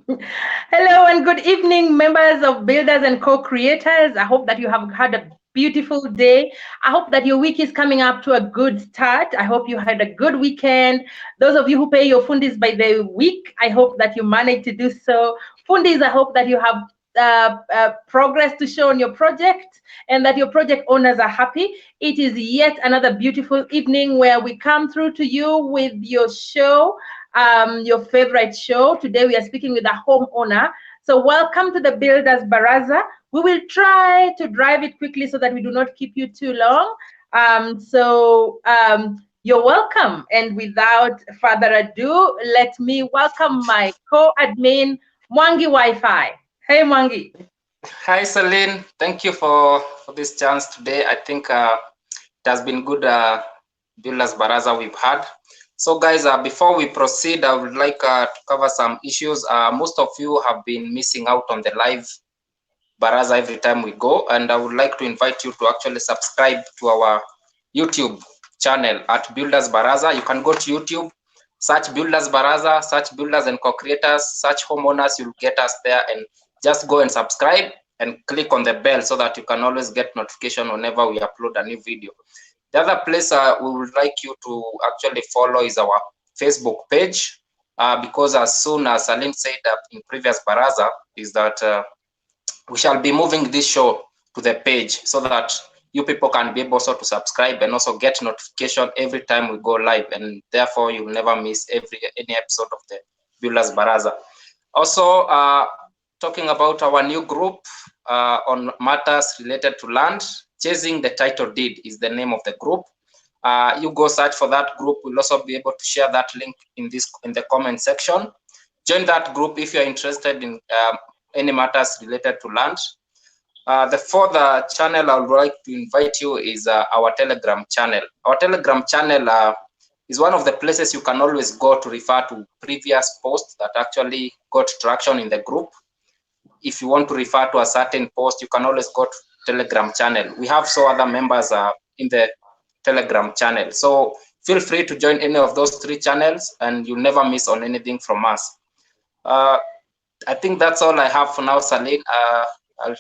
Hello and good evening, members of Builders and Co-Creators. I hope that you have had a beautiful day. I hope that your week is coming up to a good start. I hope you had a good weekend. Those of you who pay your fundis by the week, I hope that you managed to do so. Fundis, I hope that you have progress to show on your project and that your project owners are happy. It is yet another beautiful evening where we come through to you with your show, your favorite show. Today we are speaking with a homeowner. So welcome to the Builders Baraza. We will try to drive it quickly so that we do not keep you too long. You're welcome. And without further ado, let me welcome my co-admin, Mwangi Wi-Fi. Hey, Mwangi. Hi, Celine. Thank you for this chance today. I think it has been good Builders Baraza we've had. So guys, before we proceed, I would like to cover some issues. Most of you have been missing out on the live Baraza every time we go, and I would like to invite you to actually subscribe to our YouTube channel at Builders Baraza. You can go to YouTube, search Builders Baraza, search Builders and Co-Creators, search Homeowners, you'll get us there, and just go and subscribe and click on the bell so that you can always get notification whenever we upload a new video. The other place we would like you to actually follow is our Facebook page, because as soon as Salim said in previous Baraza, is that we shall be moving this show to the page so that you people can be able also to subscribe and also get notification every time we go live, and therefore you'll never miss any episode of the Builders Baraza. Also, talking about our new group on matters related to land, Chasing the Title Deed is the name of the group. You go search for that group. We'll also be able to share that link in the comment section. Join that group if you're interested in any matters related to land. The further channel I would like to invite you is our Telegram channel. Our Telegram channel is one of the places you can always go to refer to previous posts that actually got traction in the group. If you want to refer to a certain post, you can always go to Telegram channel. We have so other members in the Telegram channel. So feel free to join any of those 3 channels and you'll never miss on anything from us. I think that's all I have for now, Saline. I'll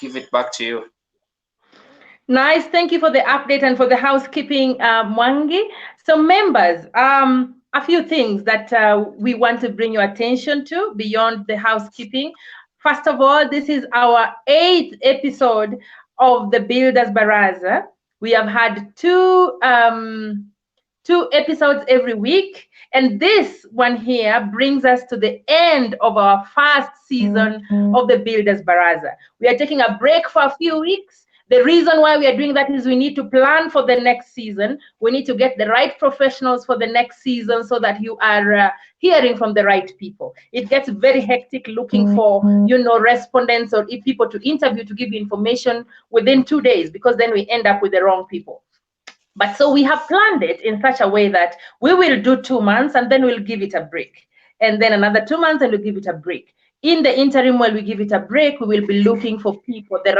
give it back to you. Nice. Thank you for the update and for the housekeeping, Mwangi. So members, a few things that we want to bring your attention to beyond the housekeeping. First of all, this is our 8th episode of the Builders Baraza. We have had 2 episodes every week, and this one here brings us to the end of our first season of the Builders Baraza. We are taking a break for a few weeks. The reason why we are doing that is we need to plan for the next season. We need to get the right professionals for the next season so that you are hearing from the right people. It gets very hectic looking for, respondents or people to interview to give you information within 2 days, because then we end up with the wrong people. But so we have planned it in such a way that we will do 2 months and then we'll give it a break. And then another 2 months and we'll give it a break. In the interim, while we give it a break, we will be looking for people, the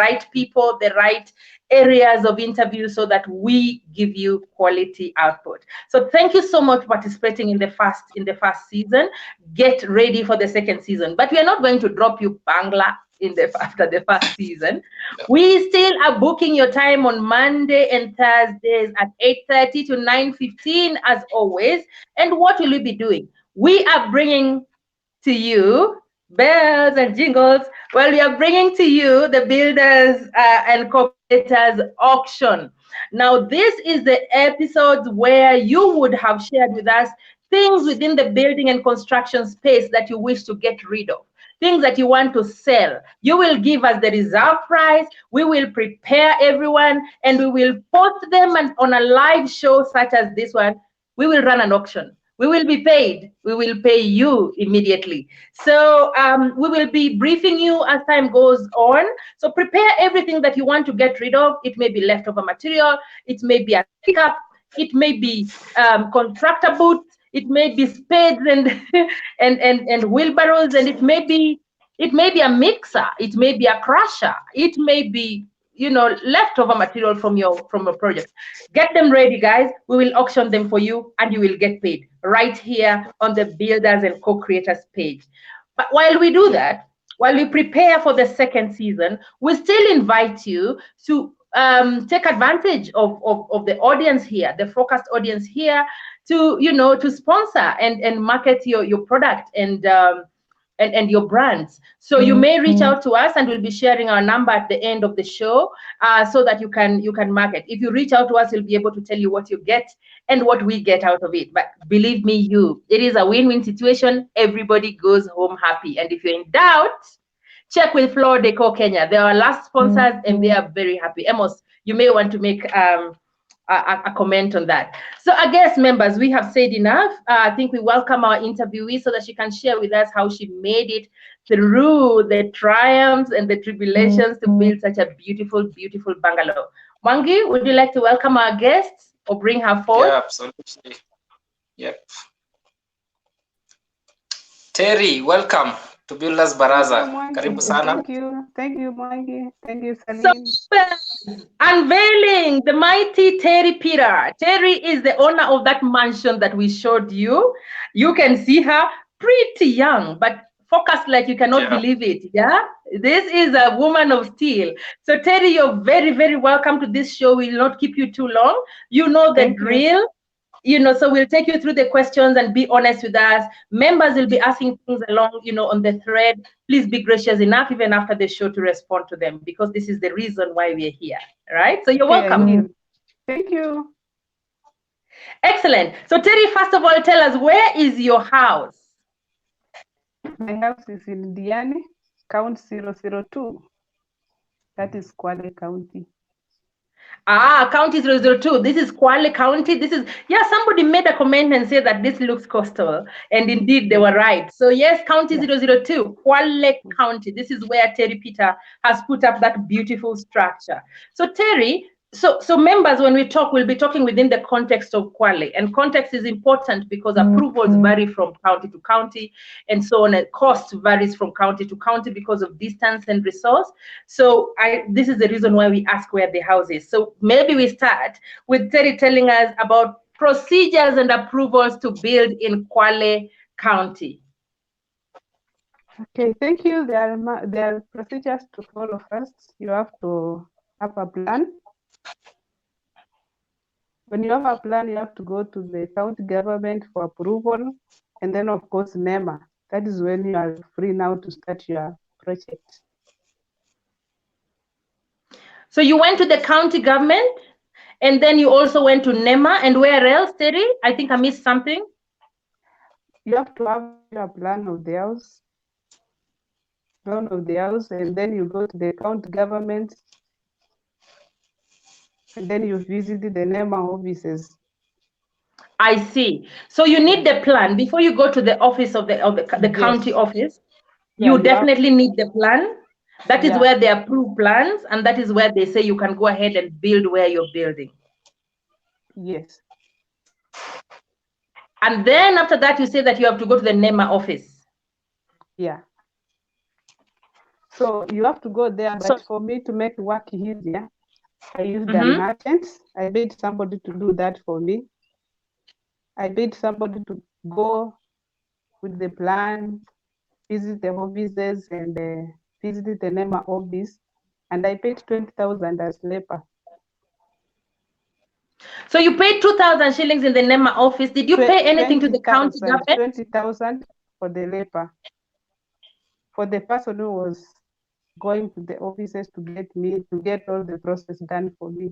right areas of interview so that we give you quality output. So thank you so much for participating in the first season. Get ready for the second season. But we are not going to drop you Bangla after the first season. We still are booking your time on Monday and Thursdays at 8:30 to 9:15 as always. And what will we be doing? We are bringing to you bells and jingles. Well, we are bringing to you the Builders and Co-Creators auction. Now, this is the episode where you would have shared with us things within the building and construction space that you wish to get rid of, things that you want to sell. You will give us the reserve price. We will prepare everyone and we will post them on a live show such as this one. We will run an auction. We will be paid. We will pay you immediately. So we will be briefing you as time goes on. So prepare everything that you want to get rid of. It may be leftover material. It may be a pickup. It may be contractor boots. It may be spades and wheelbarrows, and it may be a mixer. It may be a crusher. It may be leftover material from your project. Get them ready, guys. We will auction them for you and you will get paid right here on the Builders and Co-Creators page. But while we do that, while we prepare for the second season, we still invite you to take advantage of the audience here, the focused audience here, to to sponsor and market your product and your brands. So you may reach out to us, and we'll be sharing our number at the end of the show, so that you can market. If you reach out to us, we'll be able to tell you what you get and what we get out of it. But believe me, it is a win-win situation. Everybody goes home happy. And if you're in doubt, check with Floor Deco Kenya. They are our last sponsors, and they are very happy. Amos, you may want to make a comment on that. So I guess, members, we have said enough. I think we welcome our interviewee so that she can share with us how she made it through the triumphs and the tribulations to build such a beautiful, beautiful bungalow. Mwangi, would you like to welcome our guests or bring her forward? Yeah, absolutely. Yep. Terry, welcome to Builders Baraza. Karibu sana. Thank you, Mwangi. Thank you, Celine. So, unveiling the mighty Terry Peter. Terry is the owner of that mansion that we showed you. You can see her pretty young, but focused like you cannot believe it. Yeah, this is a woman of steel. So Terry, you're very, very welcome to this show. We'll not keep you too long. You know the drill. So we'll take you through the questions and be honest with us. Members will be asking things along, on the thread. Please be gracious enough, even after the show, to respond to them, because this is the reason why we're here, right? So you're welcome. Thank you. Excellent. So Terry, first of all, tell us, where is your house? My house is in Diani, count 002. That is Kwale County. County 002. This is Kwale County. Somebody made a comment and said that this looks coastal. And indeed, they were right. So yes, County 002, Kwale County. This is where Terry Peter has put up that beautiful structure. So Terry, so members, when we talk, we'll be talking within the context of Kwale. And context is important because approvals vary from county to county and so on. And cost varies from county to county because of distance and resource. So this is the reason why we ask where the house is. So maybe we start with Terry telling us about procedures and approvals to build in Kwale County. Okay, thank you. There are procedures to follow. First, you have to have a plan. When you have a plan, you have to go to the county government for approval, and then of course NEMA. That is when you are free now to start your project. So you went to the county government, and then you also went to NEMA, and where else, Terry? I think I missed something. You have to have your plan of the house, and then you go to the county government, and then you visit the NEMA offices. I see. So you need the plan before you go to the office of the county office. You definitely need the plan. That is where they approve plans, and that is where they say you can go ahead and build where you're building. Yes. And then after that, you say that you have to go to the NEMA office. Yeah. So you have to go there, but for me to make work easier, I used an agent. I paid somebody to do that for me. I paid somebody to go with the plan, visit the offices, and visit the NEMA office, and I paid 20,000 as labor. So you paid 2,000 shillings in the NEMA office. Did you pay anything to the county government? 20,000 for the labor. For the person who was going to the offices to get all the process done for me.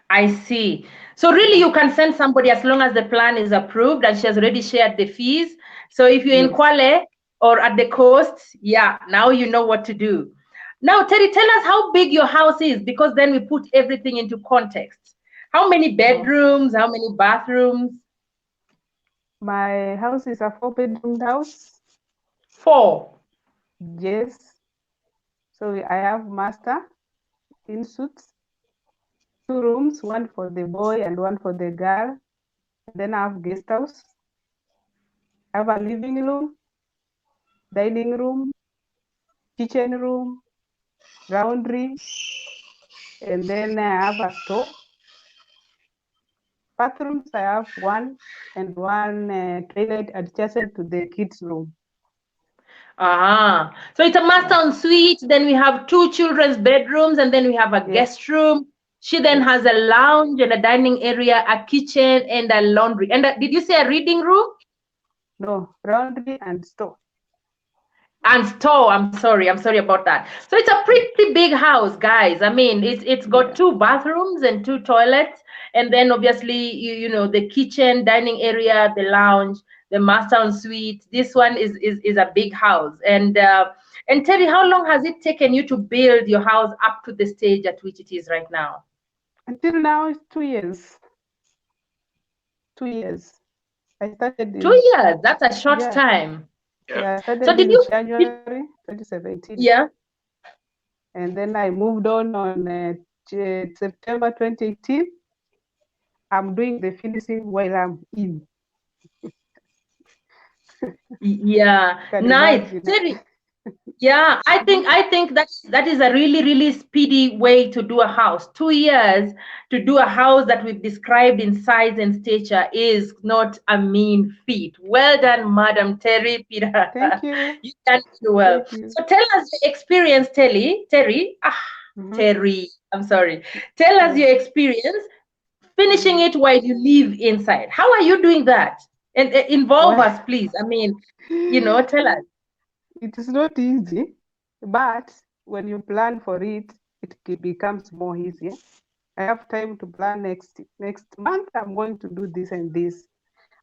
I see. So really, you can send somebody as long as the plan is approved and she has already shared the fees. So if you're in Kwale or at the coast, now you know what to do. Now, Terry, tell us how big your house is, because then we put everything into context. How many bedrooms? How many bathrooms? My house is a 4-bedroom house. 4? Yes. So I have master in suites, 2 rooms, one for the boy and one for the girl. Then I have guest house. I have a living room, dining room, kitchen room, laundry, and then I have a store. Bathrooms, I have one and one toilet adjacent to the kids' room. So it's a master ensuite. Then we have 2 children's bedrooms, and then we have a Yes. guest room. She then Yes. has a lounge and a dining area, a kitchen, and a laundry. And did you say a reading room? No, laundry and store. And store. I'm sorry about that. So it's a pretty big house, guys. I mean, it's got Yeah. 2 bathrooms and 2 toilets, and then obviously you know the kitchen, dining area, the lounge, the master ensuite. This one is a big house. And Terry, how long has it taken you to build your house up to the stage at which it is right now? Until now, it's 2 years. 2 years. I started 2 in, years. That's a short yeah, time. yeah, I So started did in you? January 2017. Yeah. And then I moved on September 2018. I'm doing the finishing while I'm in. Yeah. Can Nice. imagine. Terry, yeah, I think that is a really speedy way to do a house. 2 years to do a house that we've described in size and stature is not a mean feat. Well done, Madam Terry Peter. Thank you. You done it well. Thank you. So tell us your experience, Terry. Mhm. Terry, I'm sorry. Tell us Yeah. your experience finishing Mhm. it while you live inside. How are you doing that? And involve Well, us, please. I mean, tell us. it is not easy, but when you plan for it, it becomes more easier. I have time to plan next month. I'm going to do this and this.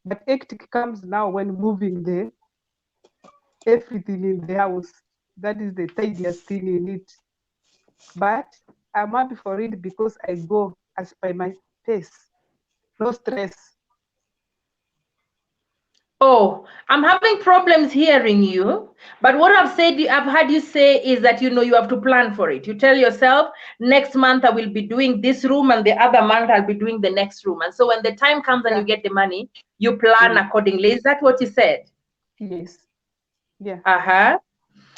But hectic comes now when moving everything in the house. That is the tidiest thing in it. But I'm happy for it because I go as by my pace. No stress. Oh, I'm having problems hearing you. But what I've had you say is that you have to plan for it. You tell yourself, next month I will be doing this room, and the other month I'll be doing the next room. And so when the time comes and you Yeah. get the money, you plan Mm. accordingly. Is that what you said? Yes. Yeah. Uh-huh.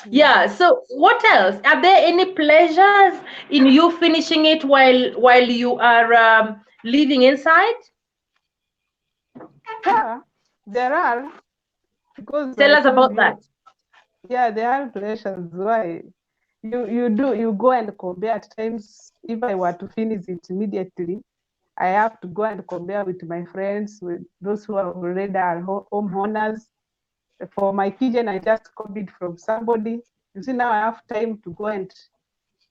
Yeah. Yeah. So what else? Are there any pleasures in you finishing it while you are living inside? Yeah. There are, because Tell I us told about you, that. yeah, there are pleasures. Why? You go and compare at times. If I were to finish it immediately, I have to go and compare with my friends, with those who are already are homeowners. For my kitchen, I just copied from somebody. You see, now I have time to go and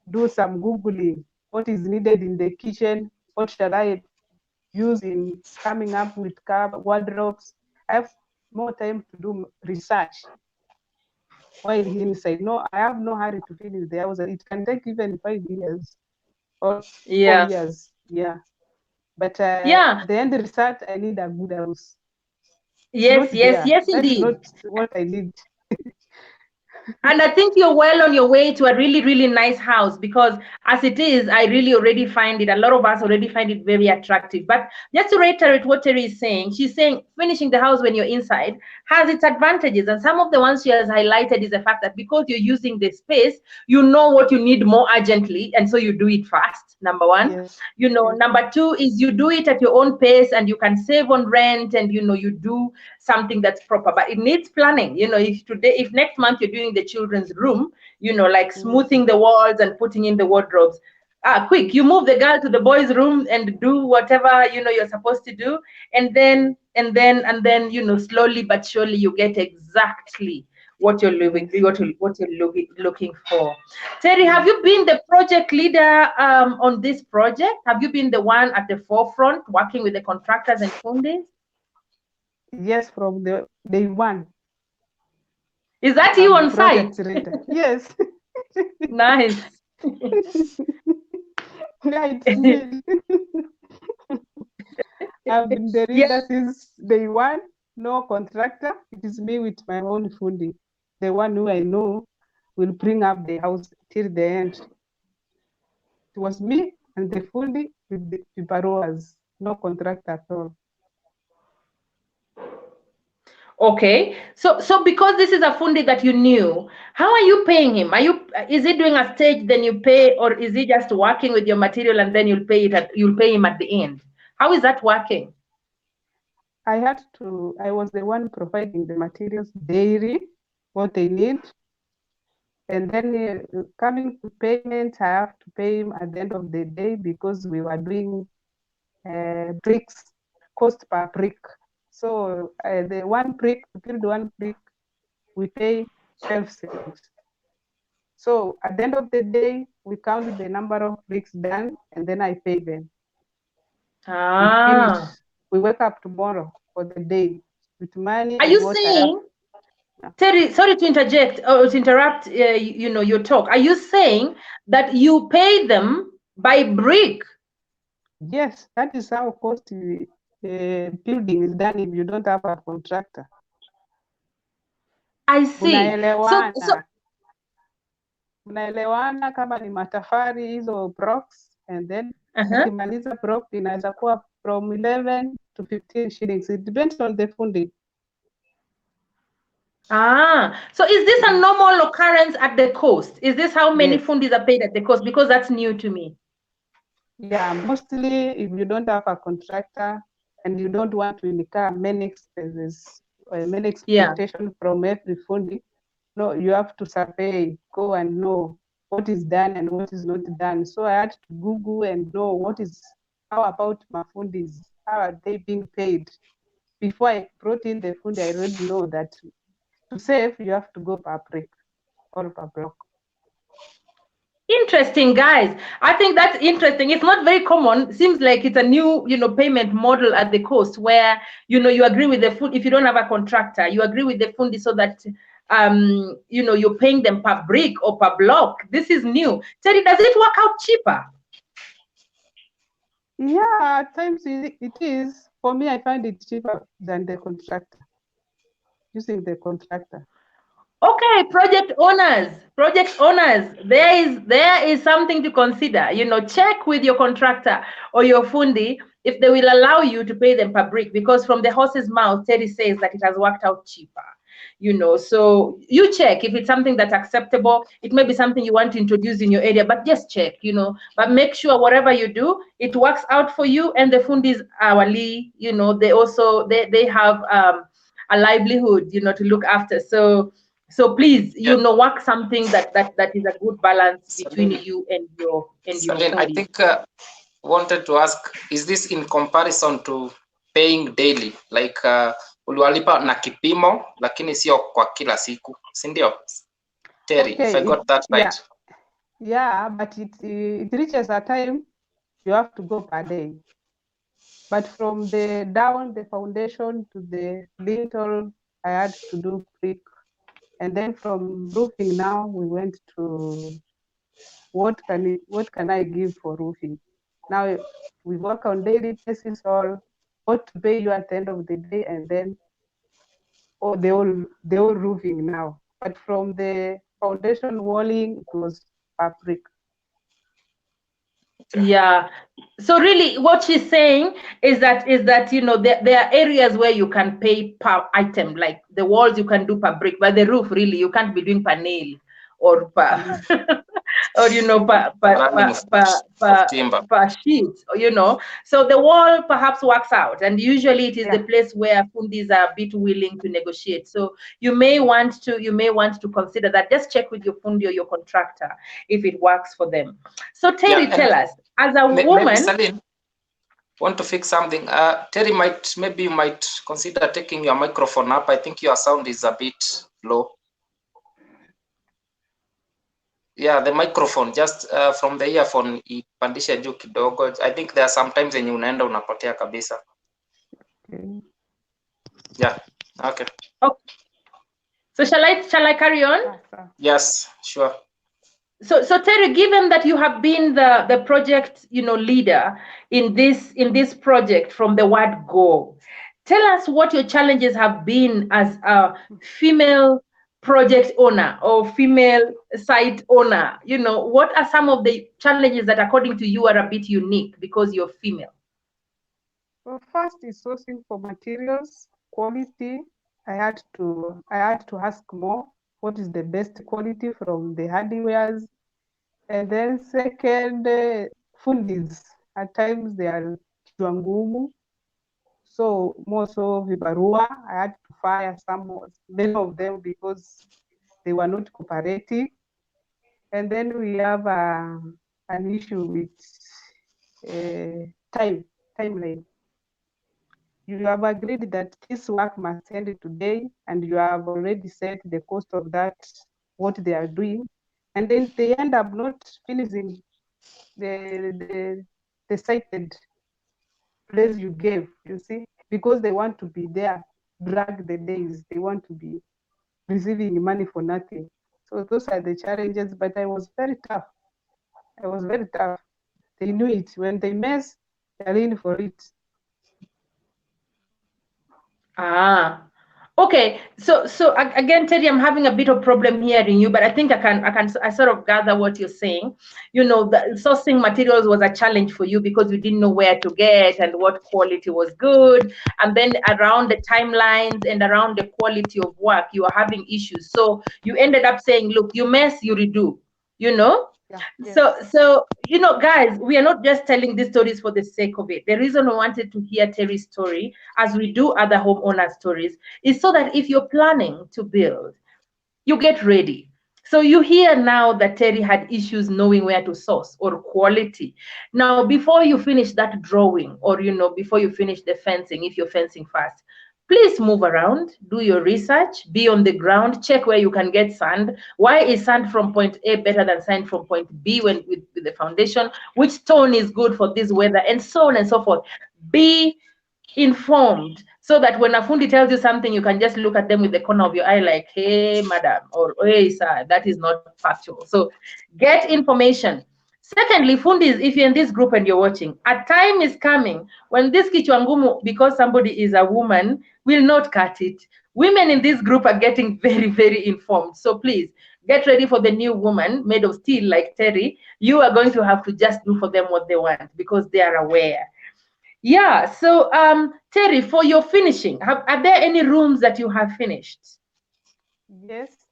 do some Googling. What is needed in the kitchen? What shall I use in coming up with wardrobes? I have more time to do research while inside. No, I have no hurry to finish the house. It can take even 5 years or 4 Yeah. years. Yeah. But Yeah. the end result, I need a good house. It's not Yes, there. yes, That is indeed. not what I need. And I think you're well on your way to a really nice house, because as it is, I really already find it, a lot of us already find it very attractive. But just to reiterate what Terry is saying, she's saying finishing the house when you're inside has its advantages. And some of the ones she has highlighted is the fact that because you're using the space, you know what you need more urgently. And so you do it fast, number one. Yes. Yes. Number two is you do it at your own pace, and you can save on rent, and you do something that's proper. But it needs planning. If next month you're doing the children's room, like Mm. smoothing the walls and putting in the wardrobes, quick, you move the girl to the boys room and do whatever you're supposed to do, and then slowly but surely you get exactly what you're looking Yes. looking for. Terry, have Yes. you been the project leader on this project? Have you been the one at the forefront working with the contractors and funders? Yes, from the day one. Is that you I'm the on site? project leader. Yes. Nice. Yeah, it's me. I've been the Yeah. leader since day one. No contractor. It is me with my own funding. The one who I know will bring up the house till the end. It was me and the funding with the borrowers. No contractor at all. Okay. So because this is a fundi that you knew, how are you paying him? Is he doing a stage, then you pay, or is he just working with your material and then you'll pay him at the end? How is that working? I was the one providing the materials daily. what they need. And then coming to payment, I have to pay him at the end of the day because we were doing bricks, cost per brick. So the one brick, to build one brick, we pay 12 shillings. So at the end of the day, we count the number of bricks done, and then I pay them. We finish. We wake up tomorrow for the day with money. Are and you what saying, I have. Terry, sorry to interject or to interrupt, your talk. Are you saying that you pay them by brick? Yes, that is how cost building is done if you don't have a contractor. I see. Mnaelewana kama ni matafari hizo blocks, and then Uh-huh. ukimaliza block inaweza kuwa from 11 to 15 shillings. It depends on the funding. So is this a normal occurrence at the coast? Is this how many Yes. fundis are paid at the coast? Because that's new to me. Yeah, mostly if you don't have a contractor and you don't want to incur many expenses or many expectations from every funding, no, you have to survey, go and know what is done and what is not done. So I had to Google and know how about my fundis, how are they being paid? Before I brought in the fund, I already know that to save, you have to go per brick or per block. Interesting, guys. I think that's interesting. It's not very common. Seems like it's a new, payment model at the coast where, you agree with the fund. If you don't have a contractor, you agree with the fundi so that, you're paying them per brick or per block. This is new. Terry, does it work out cheaper? Yeah, at times it is. For me, I find it cheaper than the contractor, using the contractor. Okay, project owners, there is something to consider. Check with your contractor or your fundi if they will allow you to pay them per brick, because from the horse's mouth, Terry says that it has worked out cheaper. So you check if it's something that's acceptable. It may be something you want to introduce in your area, but just check, but make sure whatever you do, it works out for you. And the fundis hourly, they also they have a livelihood, to look after. So please, work something that is a good balance between you and your Celine, I fundi. think wanted to ask, is this in comparison to paying daily, like uliwalipa na kipimo lakini sio kwa kila siku, si ndio? Terry, okay, if I got that right. Yeah, but it reaches a time you have to go per day. But from the foundation to the lintel, I had to do brick. And then from roofing now, we went to what can I give for roofing? Now we work on daily basis or what to pay you at the end of the day, and then the whole roofing now. But from the foundation walling, it was per brick. Yeah. So really what she's saying is that there are areas where you can pay per item, like the walls you can do per brick, but the roof really you can't be doing per nail or per or per sheet, so the wall perhaps works out, and usually it is the place where fundis are a bit willing to negotiate. So you may want to consider that. Just check with your fundi or your contractor if it works for them. So Terry, tell us, as a woman, maybe Celine, want to fix something. Terry, maybe you might consider taking your microphone up. I think your sound is a bit low. Yeah, the microphone just from the earphone ipandishe juu kidogo. I think there are sometimes when unaenda unapotea kabisa. Okay. Yeah. Okay. So shall I carry on? Yes, sure. So Terry, given that you have been the project leader in this project from the word go, tell us what your challenges have been as a female project owner or female site owner. What are some of the challenges that according to you are a bit unique because you're female? Well, first is sourcing for materials, quality. I had to ask more what is the best quality from the hardwares. And then second, fundis. At times they are kichwa ngumu. So more so vibarua, I had to fire many of them because they were not cooperative. And then we have an issue with timeline. You have agreed that this work must end today, and you have already set the cost of that, what they are doing, and then they end up not finishing the cited place you gave, you see, because they want to be there, drag the days, they want to be receiving money for nothing. So those are the challenges, but I was very tough. I was very tough. They knew it. When they mess, they're in for it. Ah, okay. So again, Teddy, I'm having a bit of problem hearing you, but I think I sort of gather what you're saying. You know, the sourcing materials was a challenge for you because you didn't know where to get and what quality was good. And then around the timelines and around the quality of work, you are having issues. So you ended up saying, look, you mess, you redo, you know? Yeah, yes. So you know, guys, we are not just telling these stories for the sake of it. The reason we wanted to hear Terry's story, as we do other homeowner stories, is so that if you're planning to build, you get ready. So you hear now that Terry had issues knowing where to source or quality. Now, before you finish that drawing, or you know, before you finish the fencing, if you're fencing fast, please move around, do your research, be on the ground, check where you can get sand. Why is sand from point A better than sand from point B when with the foundation? Which stone is good for this weather, and so on and so forth. Be informed so that when a fundi tells you something, you can just look at them with the corner of your eye like, hey, madam, or hey, sir, that is not factual. So get information. Secondly, fundis, if you're in this group and you're watching, a time is coming when this kichwangumu, because somebody is a woman, will not cut it. Women in this group are getting very, very informed. So please get ready for the new woman made of steel like Terry. You are going to have to just do for them what they want because they are aware. Yeah. So, Terry, for your finishing, are there any rooms that you have finished? Yes,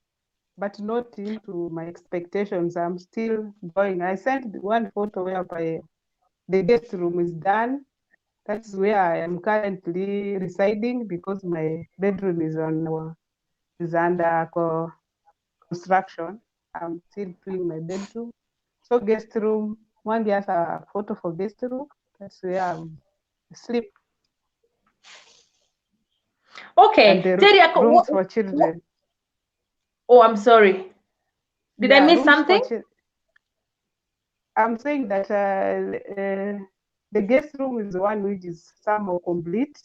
but not into my expectations. I'm still going. I sent one photo whereby the guest room is done. That's where I am currently residing because my bedroom is under construction. I'm still doing my bedroom. So guest room, one has a photo for guest room. That's where I'm asleep. Okay, And the Terry, rooms for children. oh, I'm sorry. Did I Yeah, miss rooms for something? children. I'm saying that the guest room is the one which is somewhat complete,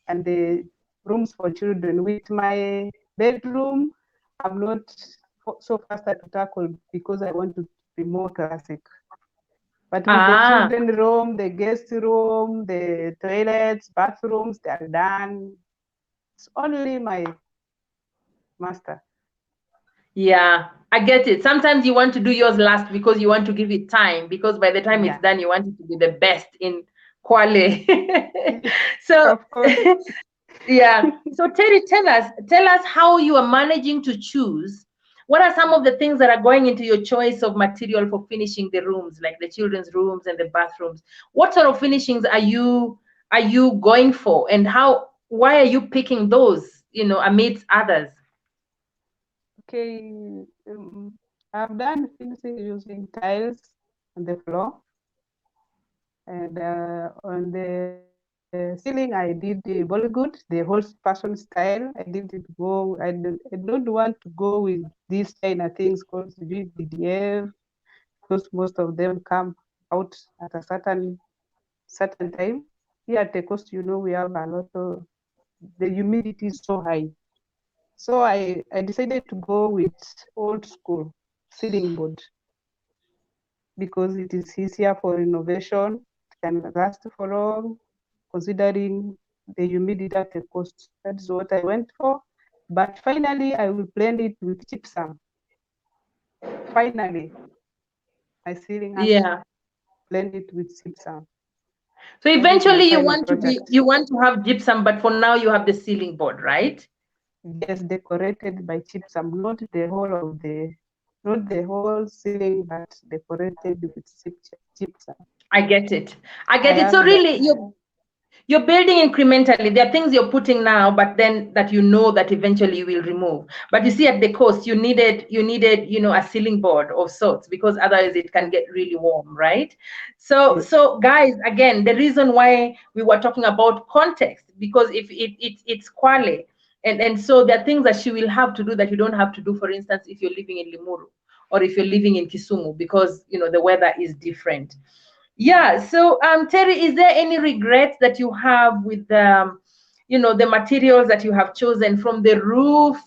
and the rooms for children. With my bedroom, I'm not so fast to tackle because I want to be more classic. But with the children room, the guest room, the toilets, bathrooms, they are done. It's only my master. Yeah, I get it. Sometimes you want to do yours last because you want to give it time, because by the time it's done, you want it to be the best in Kwale. So, of course. yeah. So Terry, tell us how you are managing to choose. What are some of the things that are going into your choice of material for finishing the rooms, like the children's rooms and the bathrooms? What sort of finishings are you going for, and why are you picking those, you know, amidst others? Okay, I've done finishing using tiles on the floor, and on the ceiling I did the Bollywood, the whole fashion style. I didn't go. I don't want to go with these China things called BDF because most of them come out at a certain time. Here at the coast, you know, we have a lot of the humidity is so high. So I decided to go with old school ceiling board because it is easier for renovation, it can last for long, considering the humidity at the coast. That's what I went for. But finally, I will blend it with gypsum. Finally, my ceiling has to blend it with gypsum. So That is my eventually final project. you want to have gypsum, but for now you have the ceiling board, right? Yes, decorated by gypsum, not the whole ceiling, but decorated with gypsum. I get it. I So have really You're building incrementally. There are things you're putting now, but then that you know that eventually you will remove. But you see, at the coast, you needed, a ceiling board of sorts, because otherwise it can get really warm, right? So, Yes. so guys, again, the reason why we were talking about context, because if it's Kwale, and so there are things that she will have to do that you don't have to do. For instance, if you're living in Limuru or if you're living in Kisumu, because the weather is different. Yeah. So, Terry, is there any regrets that you have with the materials that you have chosen, from the roof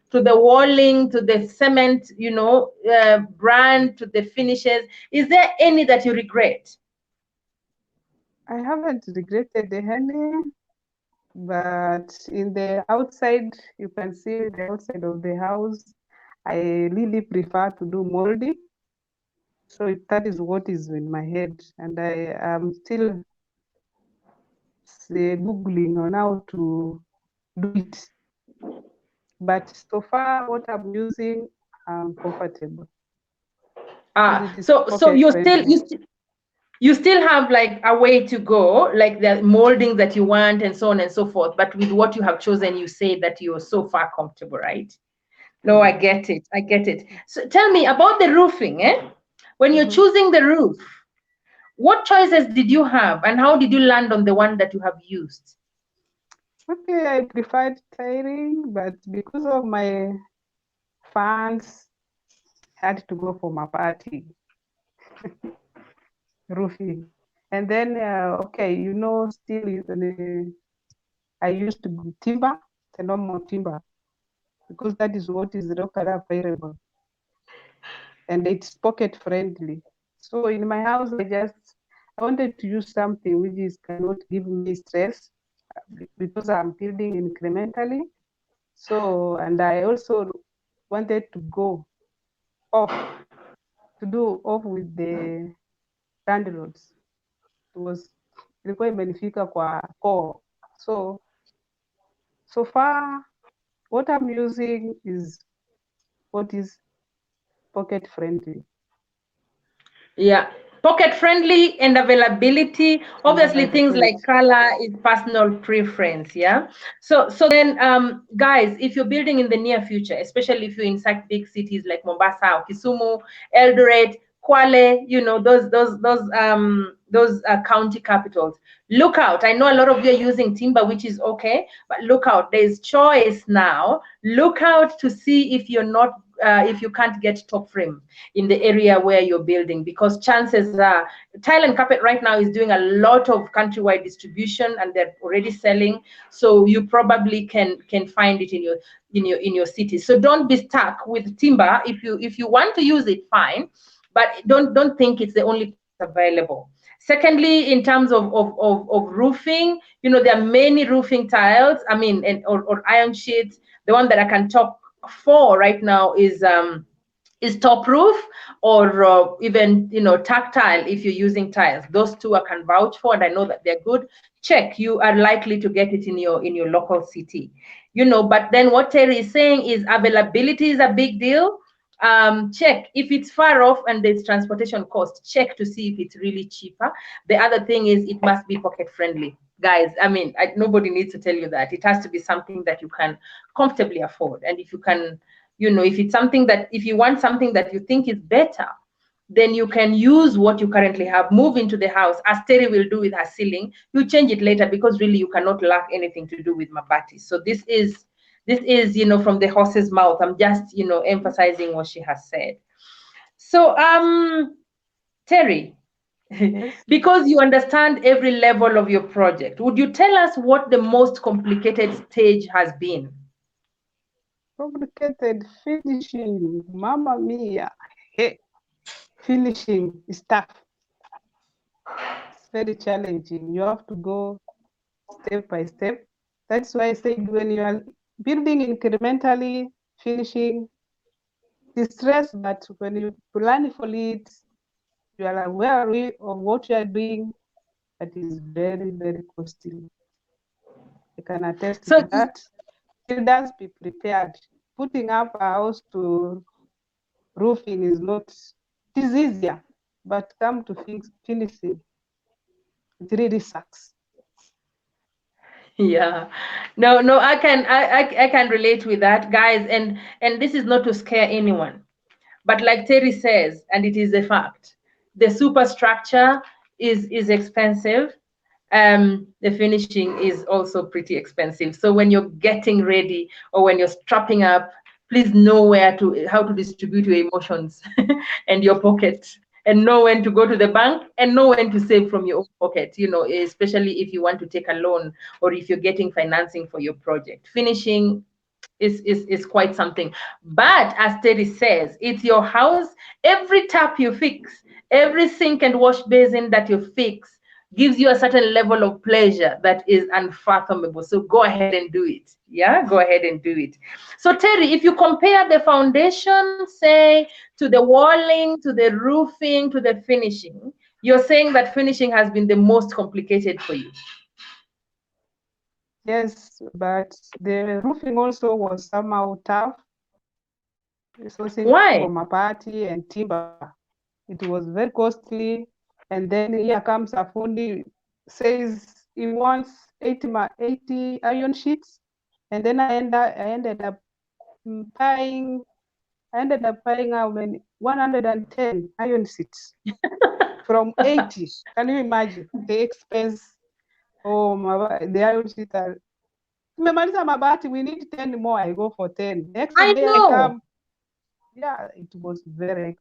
to the walling to the cement, brand to the finishes? Is there any that you regret? I haven't regretted any, but in the outside, you can see the outside of the house, I really prefer to do molding. So that is what is in my head, and I am still Googling on how to do it. But so far, what I'm using, I'm comfortable. It is So pocket friendly. you still have like a way to go, like the molding that you want and so on and so forth. But with what you have chosen, you say that you're so far comfortable, right? No, I Yeah. get it. I get it. So tell me about the roofing, eh? When you're choosing the roof, what choices did you have, and how did you land on the one that you have used? Okay, I preferred tiling, but because of my funds, I had to go for my party roofing. And then, okay, still I used timber, the normal timber, because that is what is locally available, and it's pocket friendly. So in my house, I wanted to use something which cannot give me stress, because I'm building incrementally. So, and I also wanted to go off, with the landlords. It was ilikuwa imenifika kwa core. So far, what I'm using is what is pocket friendly. Yeah, pocket friendly and availability. And Obviously, things availability. like color is personal preference. Yeah. So then, guys, if you're building in the near future, especially if you're in such big cities like Mombasa or Kisumu, Eldoret, Kwale, those county capitals, look out. I know a lot of you are using timber, which is okay, but look out. There's choice now. Look out to see if you're not if you can't get top frame in the area where you're building, because chances are tile and carpet right now is doing a lot of countrywide distribution, and they're already selling. So you probably can find it in your city. So don't be stuck with timber. If you want to use it, fine, but don't think it's the only place available. Secondly, in terms of roofing, there are many roofing tiles, or iron sheets. The one that I can talk for right now is top roof, or even tactile if you're using tiles. Those two I can vouch for, and I know that they're good. Check, you are likely to get it in your local city. But then what Terry is saying is availability is a big deal. Check if it's far off and there's transportation cost. Check to see if it's really cheaper. The other thing is it must be pocket friendly, guys. Nobody needs to tell you that. It has to be something that you can comfortably afford. And if you can, if it's something that, if you want something that you think is better, then you can use what you currently have, move into the house, as Terry will do with her ceiling. You change it later, because really you cannot lack anything to do with Mabati. So this is from the horse's mouth. I'm just emphasizing what she has said. So Terry, Yes. because you understand every level of your project, would you tell us what the most complicated stage has been? Complicated finishing, Mamma Mia. Hey, finishing is tough. It's very challenging. You have to go step by step. That's why I said when you are building incrementally, finishing is stress, but when you plan for it, you are aware of what you are doing. That is very, very costly. I can attest to So that. Builders, be prepared. Putting up a house to roofing is not, it is easier, but come to finishing, it really sucks. Yeah. No, I can relate with that, guys, and this is not to scare anyone. But like Terry says, and it is a fact, the superstructure is expensive. The finishing is also pretty expensive. So when you're getting ready or when you're strapping up, please know how to distribute your emotions and your pocket, and know when to go to the bank and know when to save from your own pocket, especially if you want to take a loan or if you're getting financing for your project. Finishing is quite something. But as Teddy says, it's your house. Every tap you fix, every sink and wash basin that you fix gives you a certain level of pleasure that is unfathomable. So go ahead and do it. Yeah, go ahead and do it. So Terry, if you compare the foundation, say, to the walling, to the roofing, to the finishing, you're saying that finishing has been the most complicated for you. Yes, but the roofing also was somehow tough. Sourcing Why? from a party and timber. It was very costly. And then here comes a fundi, says he wants 80 iron sheets. And then I ended up buying how many? 110 iron sheets from 80. Can you imagine the expense? Oh, the iron sheets are. Tumemaliza mabati, we need 10 more. I go for 10. Next I day I know. come. Yeah, it was very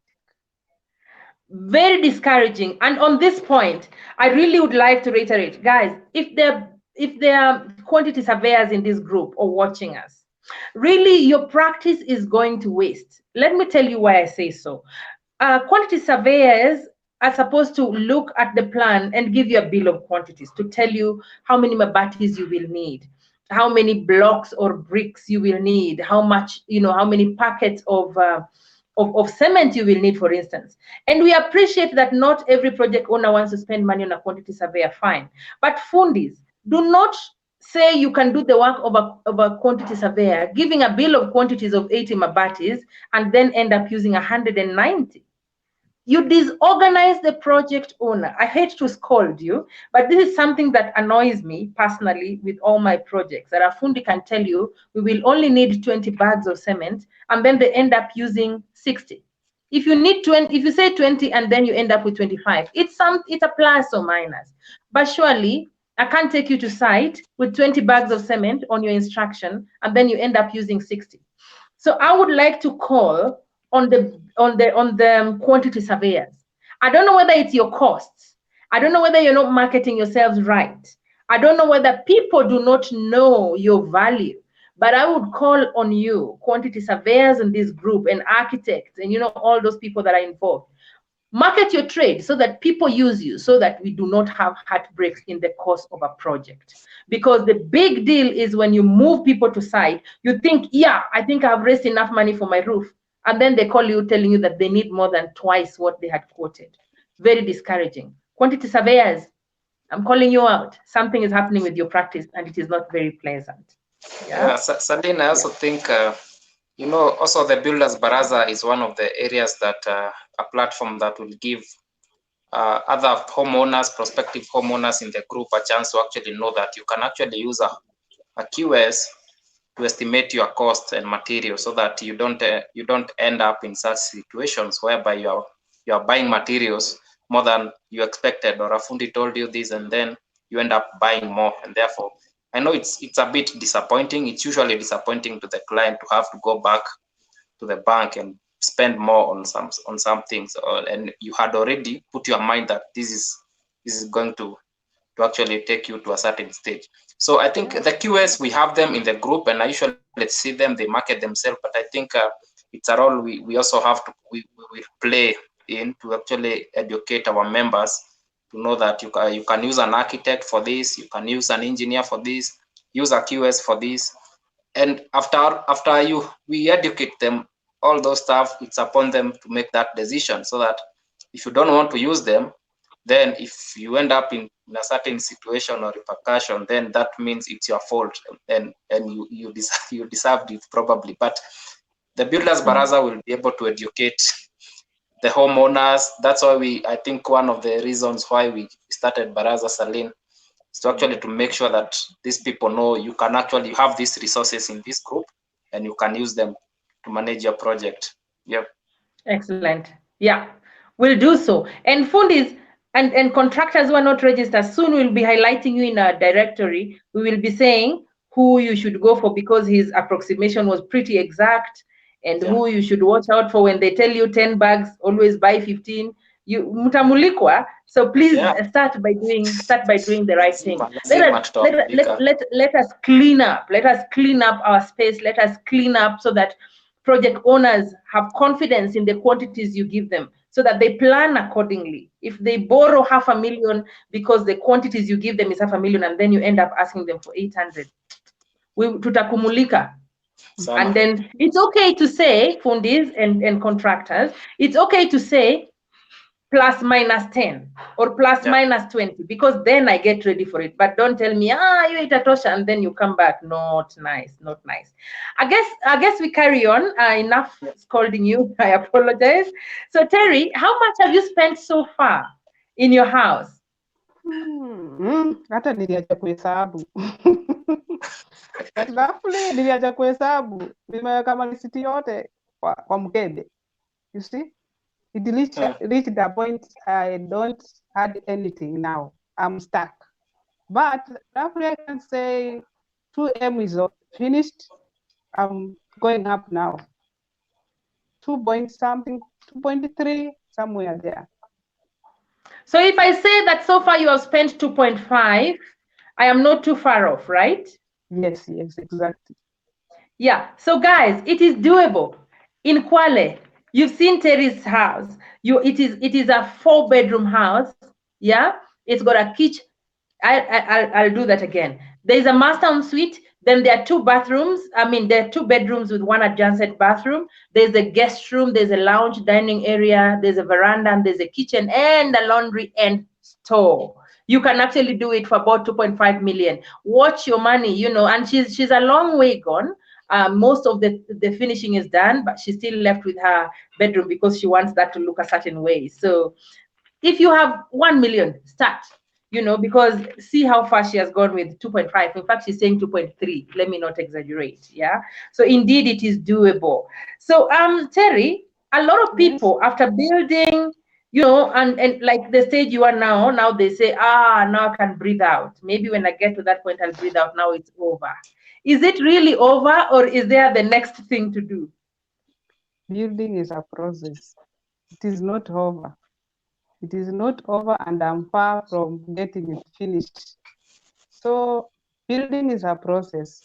Very discouraging. And on this point, I really would like to reiterate, guys, if there are quantity surveyors in this group or watching us, really your practice is going to waste. Let me tell you why I say so. Quantity surveyors are supposed to look at the plan and give you a bill of quantities to tell you how many mabatis you will need, how many blocks or bricks you will need, how much, how many packets of cement you will need, for instance. And we appreciate that not every project owner wants to spend money on a quantity surveyor, fine. But fundis, do not say you can do the work of a quantity surveyor, giving a bill of quantities of 80 mabatis and then end up using 190. You disorganize the project owner. I hate to scold you, but this is something that annoys me personally with all my projects. That a fundi can tell you we will only need 20 bags of cement, and then they end up using 60. If you need 20, if you say 20 and then you end up with 25, it's a plus or minus. But surely I can't take you to site with 20 bags of cement on your instruction and then you end up using 60. So I would like to call on the quantity surveyors. I don't know whether it's your costs. I don't know whether you're not marketing yourselves right. I don't know whether people do not know your value. But I would call on you, quantity surveyors in this group, and architects, and all those people that are involved. Market your trade so that people use you, so that we do not have heartbreaks in the course of a project. Because the big deal is when you move people to site, you think, yeah, I think I've raised enough money for my roof. And then they call you telling you that they need more than twice what they had quoted. Very discouraging. Quantity surveyors, I'm calling you out. Something is happening with your practice and it is not very pleasant. Yeah. Sandine, I also think, also the Builders Baraza is one of the areas that a platform that will give other homeowners, prospective homeowners in the group a chance to actually know that you can actually use a QS to estimate your costs and material, so that you don't end up in such situations whereby you are buying materials more than you expected, or a fundi told you this and then you end up buying more. And therefore, I know it's a bit disappointing. It's usually disappointing to the client to have to go back to the bank and spend more on some things, and you had already put your mind that this is going to actually take you to a certain stage. So I think the QS, we have them in the group, and I usually see them, they market themselves, but I think it's a role we also have to we play in to actually educate our members to know that you can use an architect for this, you can use an engineer for this, use a QS for this. And after we educate them all those stuff, it's upon them to make that decision, so that if you don't want to use them, then if you end up in a certain situation or repercussion, then that means it's your fault, and you deserved it probably. But the Builders Baraza will be able to educate the homeowners. That's why I think one of the reasons why we started Baraza, Saline, is to actually to make sure that these people know you can actually have these resources in this group and you can use them to manage your project. Yep. Excellent. Yeah, we'll do so. And fundis and contractors who are not registered, soon we'll be highlighting you in a directory. We will be saying who you should go for because his approximation was pretty exact, and who you should watch out for when they tell you 10 bags, always buy 15. You mtamulikwa. So please start by doing the right thing. Let us clean up. Let us clean up our space. Let us clean up so that project owners have confidence in the quantities you give them so that they plan accordingly. If they borrow 500,000 because the quantities you give them is 500,000 and then you end up asking them for 800, tutakumulika. And then it's okay to say, fundis and contractors, it's okay to say plus minus 10 or plus minus 20 because then I get ready for it. But don't tell me, you ate a tosha and then you come back. Not nice, not nice. I guess we carry on. Enough scolding you. I apologize. So Terry, how much have you spent so far in your house? Hata niliacha kuhesabu. Roughly niliacha kuhesabu. Nimeweka malisiti yote kwa mkebe. You see? It reached the point I don't add anything now. I'm stuck. But roughly I can say 2M is finished. I'm going up now. 2.3, somewhere there. So if I say that so far you have spent 2.5, I am not too far off, right? Yes, exactly. Yeah. So guys, it is doable. In Kwale, you've seen Terry's house. It is a 4-bedroom house. Yeah, it's got a kitchen. I'll do that again. There's a master ensuite. Then there are 2 bathrooms. I mean, there are 2 bedrooms with 1 adjacent bathroom. There's a guest room. There's a lounge dining area. There's a veranda. And there's a kitchen and a laundry and store. You can actually do it for about 2.5 million. Watch your money, and she's a long way gone. Most of the finishing is done, but she's still left with her bedroom because she wants that to look a certain way. So if you have 1 million, start, because see how far she has gone with 2.5. In fact, she's saying 2.3. Let me not exaggerate. Yeah. So indeed, it is doable. So Terry, a lot of people after building, and like the stage you are now they say, now I can breathe out. Maybe when I get to that point, I'll breathe out. Now it's over. Is it really over, or is there the next thing to do? Building is a process. It is not over. It is not over, and I'm far from getting it finished. So building is a process.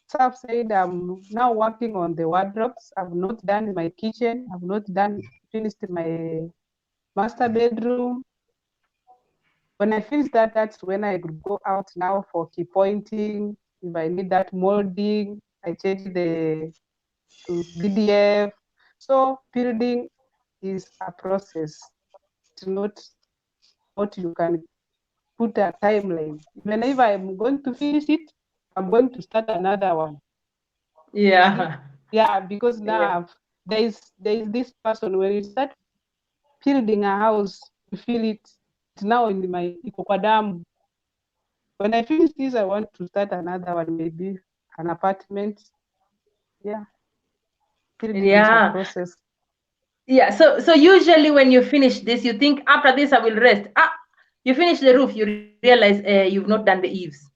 So I've said I'm now working on the wardrobes. I've not done my kitchen. I've not finished my master bedroom. When I finish that, that's when I go out now for key pointing. If I need that molding, I change to BDF. So building is a process. It's not what you can put a timeline. Even if I'm going to finish it, I'm going to start another one. Yeah. Yeah, because now there is this person, when you start building a house, you feel it's now in my ikokwadamu. When I finish this, I want to start another one, maybe an apartment. Yeah. Building is a process. Yeah. So usually when you finish this, you think after this I will rest. You finish the roof, you realize you've not done the eaves.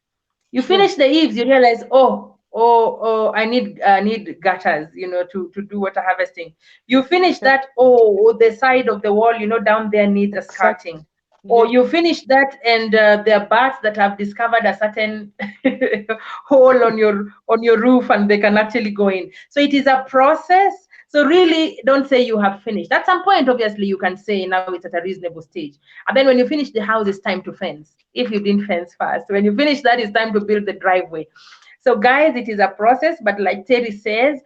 You finish the eaves, you realize, I need gutters, to do water harvesting. You finish that, the side of the wall, down there needs a skirting. Or you finish that, and there are bats that have discovered a certain hole on your roof, and they can actually go in. So it is a process. So really, don't say you have finished. At some point, obviously, you can say now it's at a reasonable stage. And then when you finish the house, it's time to fence. If you didn't fence first, when you finish that, it's time to build the driveway. So guys, it is a process. But like Terry says,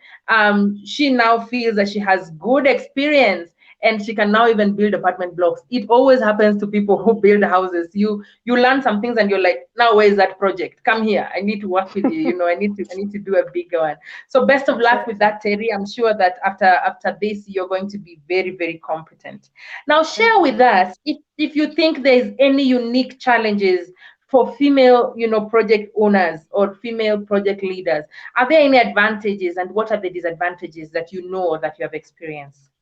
she now feels that she has good experience and she can now even build apartment blocks. It always happens to people who build houses. You learn some things and you're like, now where is that project? Come here. I need to work with you. You know, I need to do a bigger one. So best of luck with that, Terry. I'm sure that after this, you're going to be very, very competent. Now share with us if you think there's any unique challenges for female, project owners or female project leaders. Are there any advantages, and what are the disadvantages that you know or that you have experienced?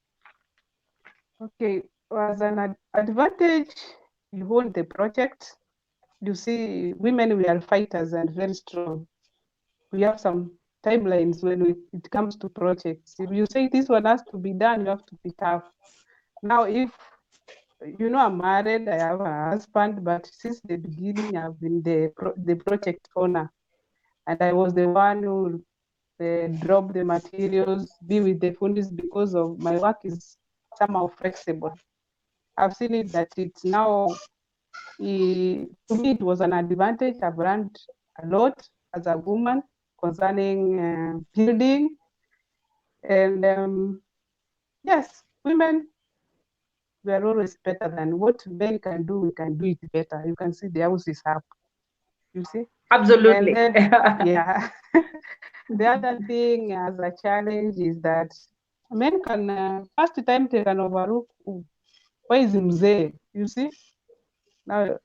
Okay, as an advantage, you own the project. You see, women, we are fighters and very strong. We have some timelines when it comes to projects. If you say this one has to be done, you have to be tough. Now, if I'm married, I have a husband, but since the beginning, I've been the project owner, and I was the one who drop the materials, be with the fundis, because of my work is somehow flexible. I've seen it that it's now, to me, it was an advantage. I've learned a lot as a woman concerning building. And yes, women, we are always better than what men can do. We can do it better. You can see the house is up. You see? Absolutely. And then, yeah. The other thing as a challenge is that men can, first time they can overlook, why is mzee? You see? Now,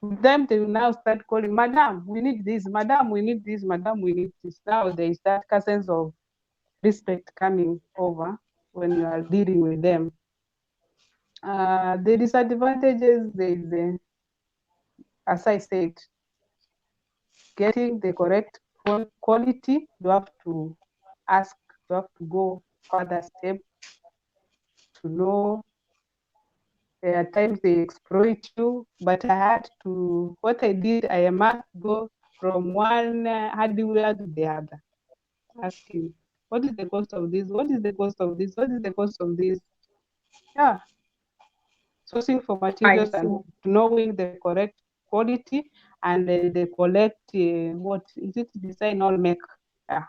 with them, they will now start calling, Madam, we need this, Madam, we need this, Madam, we need this. Now there is that sense of respect coming over when you are dealing with them. The disadvantages, there is, as I said, getting the correct quality. You have to ask, you have to go further step to know. At times they exploit you, but what I did, I must go from one hardware to the other, asking, what is the cost of this? What is the cost of this? What is the cost of this? Yeah. Sourcing for materials and knowing the correct quality and the correct, what is it, design or make. Yeah.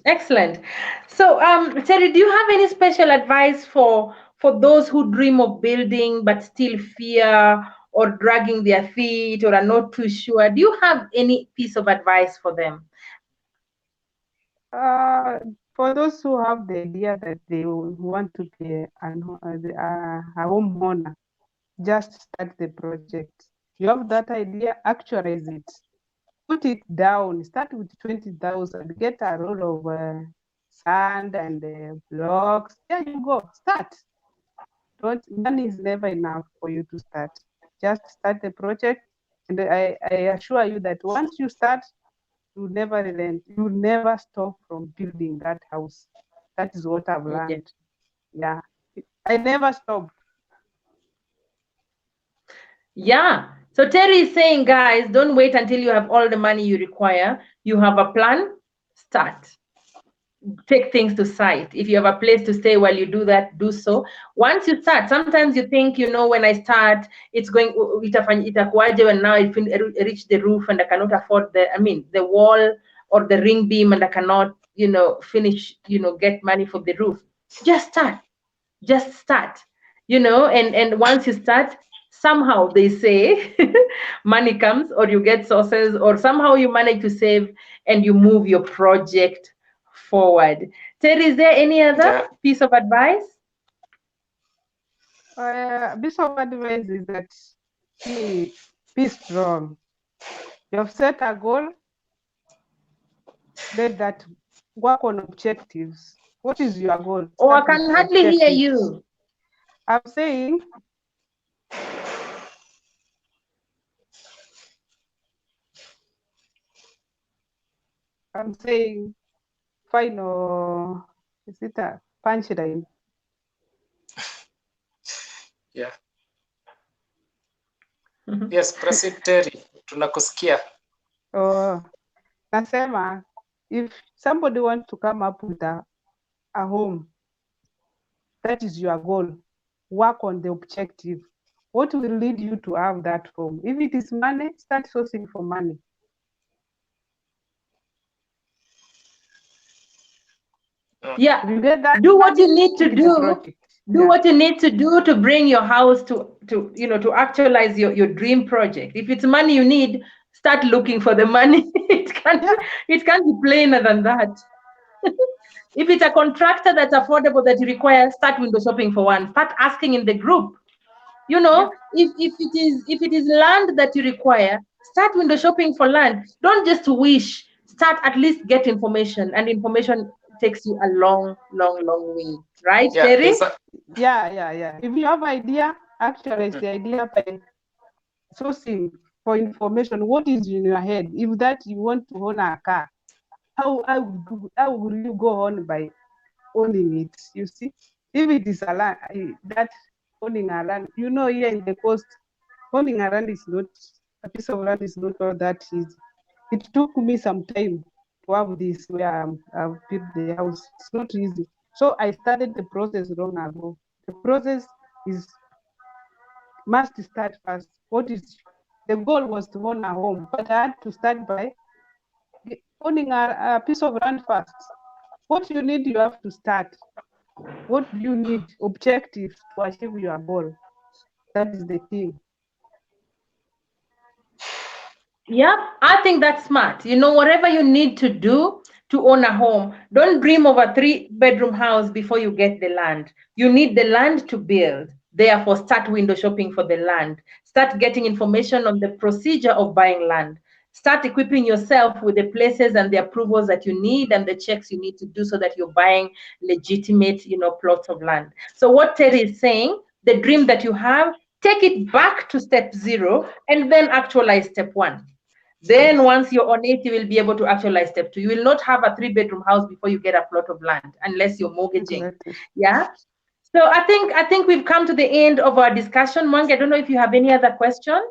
Excellent. So, Terry, do you have any special advice for those who dream of building but still fear or dragging their feet or are not too sure? Do you have any piece of advice for them? For those who have the idea that they want to be a homeowner, just start the project. You have that idea, actualize it. Put it down. Start with 20,000. Get a roll of sand and blocks. There you go. Start. Money is never enough for you to start. Just start the project, and I assure you that once you start, you never relent. You never stop from building that house. That is what I've learned. Yeah, I never stopped. Yeah. So Terry is saying, guys, don't wait until you have all the money you require. You have a plan, start. Take things to site. If you have a place to stay while you do that, do so. Once you start, sometimes you think, when I start, it's going, itakuaje when now I reach the roof and I cannot afford the wall or the ring beam and I cannot, finish, get money for the roof. Just start. And once you start, somehow they say money comes, or you get sources, or somehow you manage to save and you move your project forward. Terry, is there any other piece of advice? Piece of advice is that be strong. You have set a goal. Let that work on objectives. What is your goal? Oh, I can hardly hear you. I'm saying, final, is it a punchline? Yeah. Yes, proceed Terry. Tunakusikia. Oh, nasema, if somebody wants to come up with a home, that is your goal. Work on the objective. What will lead you to have that home? If it is money, start sourcing for money. Yeah. If you get that Do what money, you need to take the do. project. Do what you need to do to bring your house to to actualize your dream project. If it's money you need, start looking for the money. It can't be plainer than that. If it's a contractor that's affordable that you require, start window shopping for one. Start asking in the group. If it is land that you require, start window shopping for land. Don't just wish. Start, at least get information, and information takes you a long way. Right, Yeah, Terry? Yeah. If you have idea, actualize the idea by sourcing for information. What is in your head? If that you want to own a car, how will you go on by owning it? You see, if it is a land, that owning a land, here in the coast, owning a land is not, a piece of land is not all that easy. It took me some time to have this where I've built the house. It's not easy. So I started the process long ago. The process is must start first. The goal was to own a home, but I had to start by owning a piece of land first. What you need, you have to start. What do you need? Objectives to achieve your goal. That is the thing. Yeah, I think that's smart. Whatever you need to do to own a home, don't dream of a 3-bedroom house before you get the land. You need the land to build. Therefore, start window shopping for the land. Start getting information on the procedure of buying land. Start equipping yourself with the places and the approvals that you need and the checks you need to do so that you're buying legitimate, plots of land. So what Terry is saying, the dream that you have, take it back to step 0 and then actualize step 1. Then once you're on it, you will be able to actualize step 2. You will not have a 3-bedroom house before you get a plot of land unless you're mortgaging. Exactly. Yeah. So I think we've come to the end of our discussion. Mwangi, I don't know if you have any other question.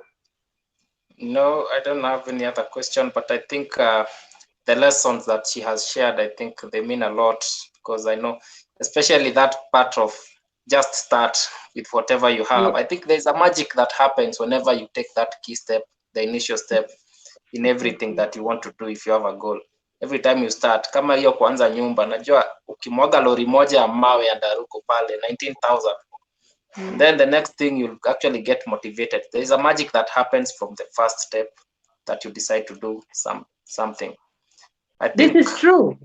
No, I don't have any other question, but I think the lessons that she has shared, I think they mean a lot, because I know, especially that part of just start with whatever you have. I think there's a magic that happens whenever you take that key step, the initial step in everything that you want to do. If you have a goal, every time you start, kama hiyo kuanza nyumba, najua ukimwaga lori moja ya mawe ya Daruko pale 19,000, then the next thing you'll actually get motivated. There is a magic that happens from the first step that you decide to do something. I think this is true.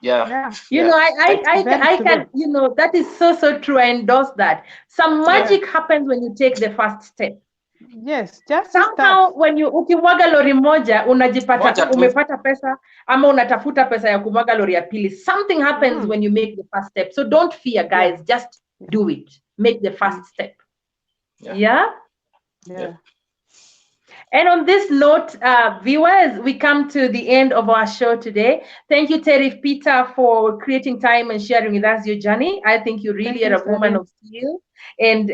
Yeah. I can, that is so true. I endorse that. Some magic happens when you take the first step. Yes, just somehow start. when you ukimwaga lori moja unajipata umepata pesa ama unatafuta pesa ya kumwaga lori ya pili. Something happens when you make the first step. So don't fear, guys. Just do it. Make the first step. Yeah. And on this note, viewers, we come to the end of our show today. Thank you, Terry Peter, for creating time and sharing with us your journey. I think you really are a woman of steel. And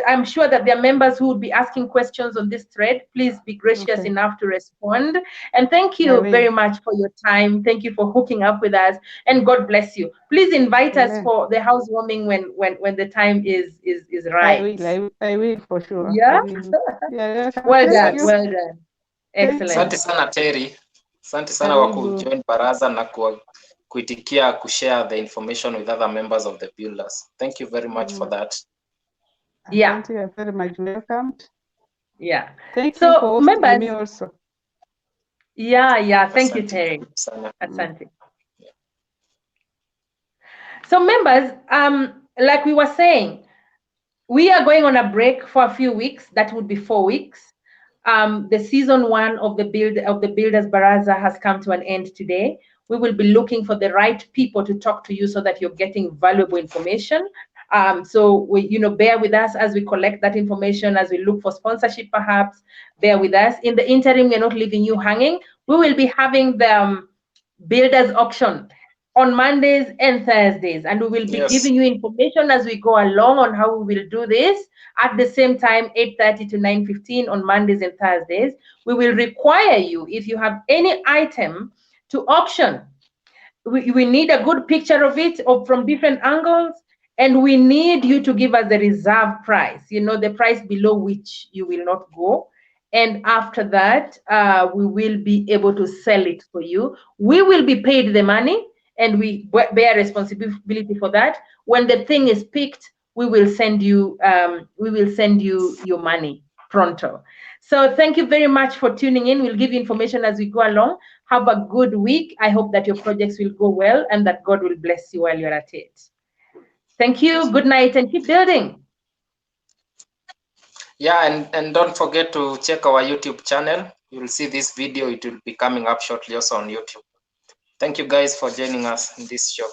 I'm sure that there are members who would be asking questions on this thread. Please be gracious enough to respond. And thank you very much for your time. Thank you for hooking up with us. And God bless you. Please invite us for the housewarming when the time is right. I will for sure. Yeah. Well done. Excellent. Asante sana Terry. Asante sana kwa kujoin baraza na kuitikia kushare the information with other members of the builders. Thank you very much for that. Yeah. Thank you very much. Welcome. Yeah. Thank you for hosting me also. Yeah. Thank you, Terry. Asante. So members, like we were saying, we are going on a break for a few weeks. That would be 4 weeks. The season 1 of the Builders Baraza has come to an end today. We will be looking for the right people to talk to you so that you're getting valuable information. So bear with us as we collect that information, as we look for sponsorship, perhaps. Bear with us. In the interim, we're not leaving you hanging. We will be having the Builders Auction on Mondays and Thursdays, and we will be giving you information as we go along on how we will do this. At the same time, 8:30 to 9:15 on Mondays and Thursdays, we will require you, if you have any item to auction, we need a good picture of it from different angles, and we need you to give us the reserve price, the price below which you will not go. And after that, we will be able to sell it for you. We will be paid the money, and we bear responsibility for that. When the thing is picked, we will send you your money pronto. So thank you very much for tuning in. We'll give you information as we go along. Have a good week. I hope that your projects will go well and that God will bless you while you're at it. Thank you. Good night and keep building. Yeah, and don't forget to check our YouTube channel. You will see this video. It will be coming up shortly also on YouTube. Thank you guys for joining us in this show.